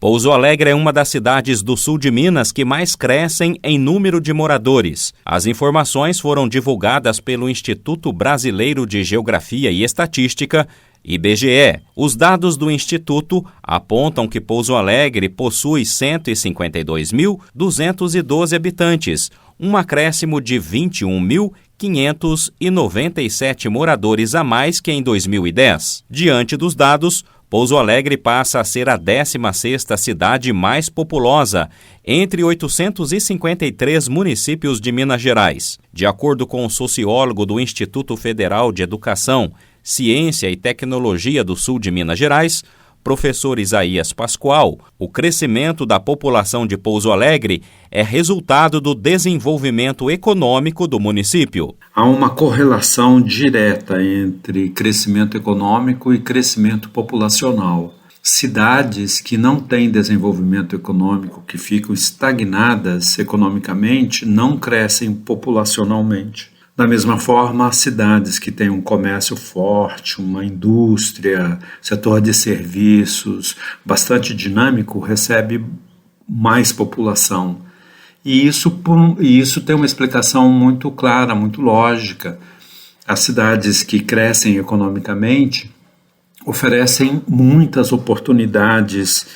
Pouso Alegre é uma das cidades do sul de Minas que mais crescem em número de moradores. As informações foram divulgadas pelo Instituto Brasileiro de Geografia e Estatística, IBGE. Os dados do Instituto apontam que Pouso Alegre possui 152.212 habitantes, um acréscimo de 21.597 moradores a mais que em 2010. Diante dos dados, Pouso Alegre passa a ser a 16ª cidade mais populosa entre 853 municípios de Minas Gerais. De acordo com o sociólogo do Instituto Federal de Educação, Ciência e Tecnologia do Sul de Minas Gerais, professor Isaías Pascoal, o crescimento da população de Pouso Alegre é resultado do desenvolvimento econômico do município. Há uma correlação direta entre crescimento econômico e crescimento populacional. Cidades que não têm desenvolvimento econômico, que ficam estagnadas economicamente, não crescem populacionalmente. Da mesma forma, cidades que têm um comércio forte, uma indústria, setor de serviços bastante dinâmico, recebe mais população. E isso tem uma explicação muito clara, muito lógica. As cidades que crescem economicamente oferecem muitas oportunidades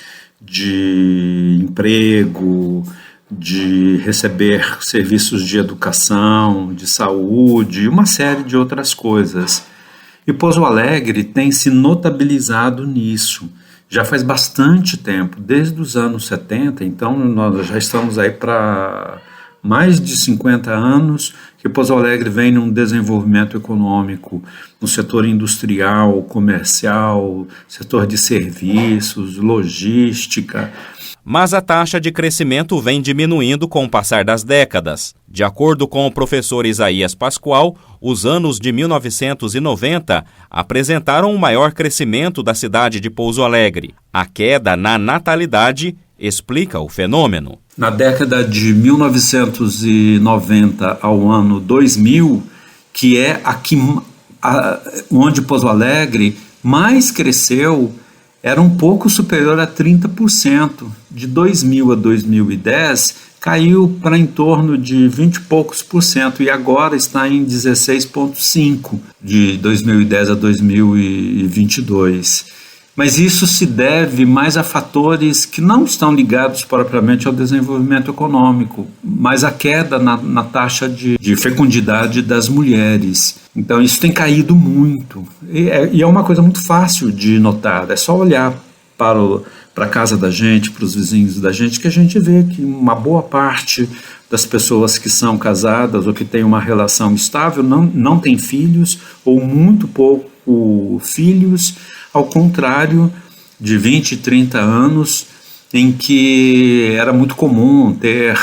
de emprego, de receber serviços de educação, de saúde, uma série de outras coisas. E Pouso Alegre tem se notabilizado nisso. Já faz bastante tempo, desde os anos 70, então nós já estamos aí para mais de 50 anos que Pouso Alegre vem num desenvolvimento econômico no setor industrial, comercial, setor de serviços, logística. Mas a taxa de crescimento vem diminuindo com o passar das décadas. De acordo com o professor Isaías Pascoal, os anos de 1990 apresentaram o maior crescimento da cidade de Pouso Alegre. A queda na natalidade explica o fenômeno. Na década de 1990 ao ano 2000, que é onde Pouso Alegre mais cresceu, era um pouco superior a 30%. De 2000 a 2010, caiu para em torno de 20 e poucos por cento e agora está em 16,5% de 2010 a 2022. Mas isso se deve mais a fatores que não estão ligados propriamente ao desenvolvimento econômico, mas à queda na taxa de fecundidade das mulheres. Então isso tem caído muito. E é uma coisa muito fácil de notar, é só olhar para a casa da gente, para os vizinhos da gente, que a gente vê que uma boa parte das pessoas que são casadas ou que têm uma relação estável não tem filhos ou muito pouco filhos, ao contrário de 20, 30 anos em que era muito comum ter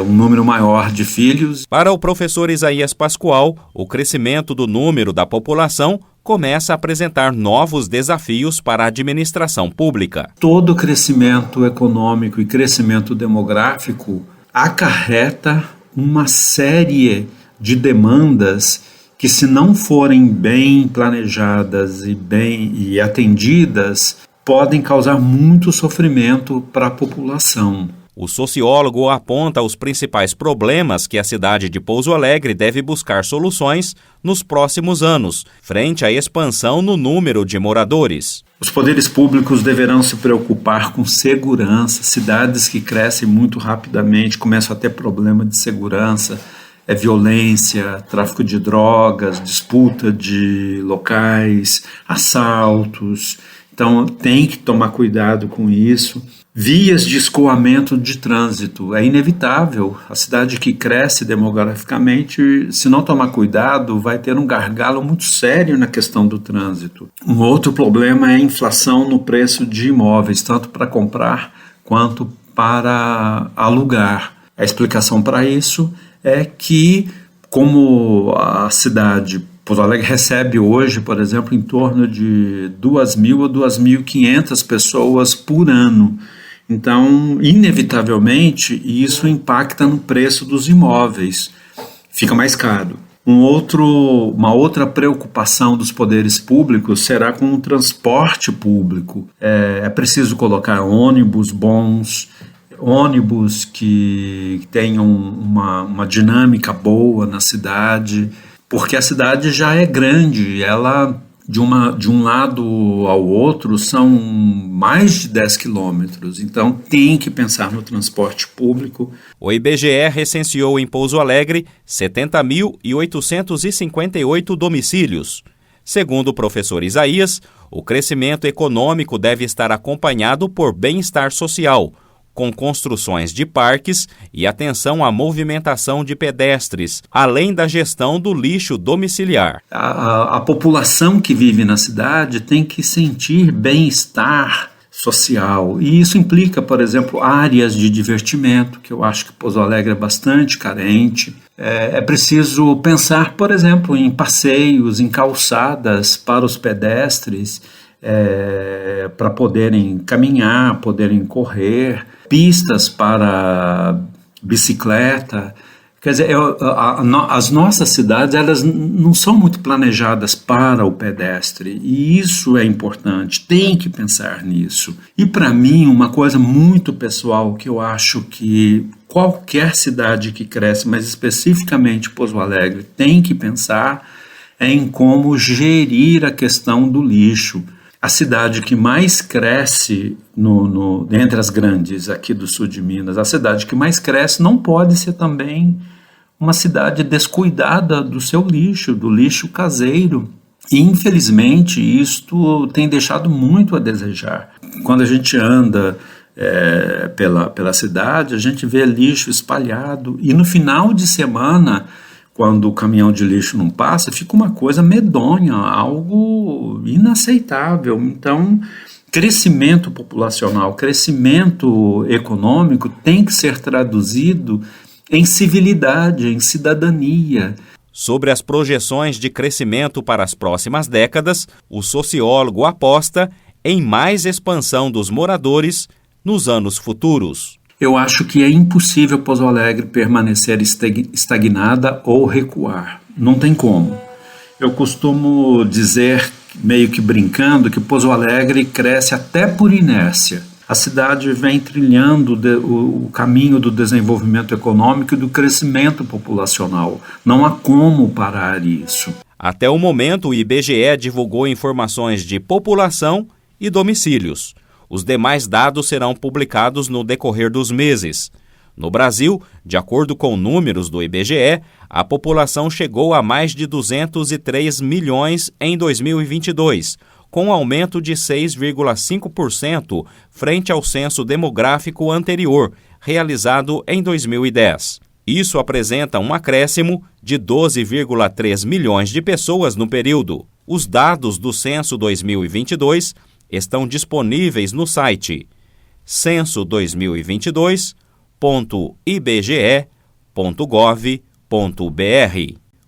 um número maior de filhos. Para o professor Isaías Pascoal, o crescimento do número da população começa a apresentar novos desafios para a administração pública. Todo crescimento econômico e crescimento demográfico acarreta uma série de demandas que, se não forem bem planejadas e atendidas, podem causar muito sofrimento para a população. O sociólogo aponta os principais problemas que a cidade de Pouso Alegre deve buscar soluções nos próximos anos, frente à expansão no número de moradores. Os poderes públicos deverão se preocupar com segurança. Cidades que crescem muito rapidamente começam a ter problema de segurança, violência, tráfico de drogas, disputa de locais, assaltos. Então tem que tomar cuidado com isso. Vias de escoamento de trânsito. É inevitável. A cidade que cresce demograficamente, se não tomar cuidado, vai ter um gargalo muito sério na questão do trânsito. Um outro problema é a inflação no preço de imóveis, tanto para comprar quanto para alugar. A explicação para isso é que, como a cidade Pouso Alegre recebe hoje, por exemplo, em torno de 2.000 a 2.500 pessoas por ano. Então, inevitavelmente, isso impacta no preço dos imóveis. Fica mais caro. Uma outra preocupação dos poderes públicos será com o transporte público. É preciso colocar ônibus bons, ônibus que tenham uma dinâmica boa na cidade, porque a cidade já é grande, ela de um lado ao outro são mais de 10 quilômetros, então tem que pensar no transporte público. O IBGE recenseou em Pouso Alegre 70.858 domicílios. Segundo o professor Isaías, o crescimento econômico deve estar acompanhado por bem-estar social, com construções de parques e atenção à movimentação de pedestres, além da gestão do lixo domiciliar. A população que vive na cidade tem que sentir bem-estar social, e isso implica, por exemplo, áreas de divertimento, que eu acho que Pouso Alegre é bastante carente. É preciso pensar, por exemplo, em passeios, em calçadas para os pedestres, para poderem caminhar, poderem correr, pistas para bicicleta. Quer dizer, as nossas cidades, elas não são muito planejadas para o pedestre, e isso é importante, tem que pensar nisso. E para mim, uma coisa muito pessoal que eu acho que qualquer cidade que cresce, mas especificamente Pouso Alegre, tem que pensar é em como gerir a questão do lixo. A cidade que mais cresce entre as grandes aqui do sul de Minas, a cidade que mais cresce não pode ser também uma cidade descuidada do seu lixo, do lixo caseiro. E, infelizmente, isto tem deixado muito a desejar. Quando a gente anda pela cidade, a gente vê lixo espalhado, e no final de semana, quando o caminhão de lixo não passa, fica uma coisa medonha, algo inaceitável. Então, crescimento populacional, crescimento econômico tem que ser traduzido em civilidade, em cidadania. Sobre as projeções de crescimento para as próximas décadas, o sociólogo aposta em mais expansão dos moradores nos anos futuros. Eu acho que é impossível Pouso Alegre permanecer estagnada ou recuar. Não tem como. Eu costumo dizer, meio que brincando, que Pouso Alegre cresce até por inércia. A cidade vem trilhando o caminho do desenvolvimento econômico e do crescimento populacional. Não há como parar isso. Até o momento, o IBGE divulgou informações de população e domicílios. Os demais dados serão publicados no decorrer dos meses. No Brasil, de acordo com números do IBGE, a população chegou a mais de 203 milhões em 2022, com um aumento de 6,5% frente ao censo demográfico anterior, realizado em 2010. Isso apresenta um acréscimo de 12,3 milhões de pessoas no período. Os dados do censo 2022 estão disponíveis no site censo2022.ibge.gov.br.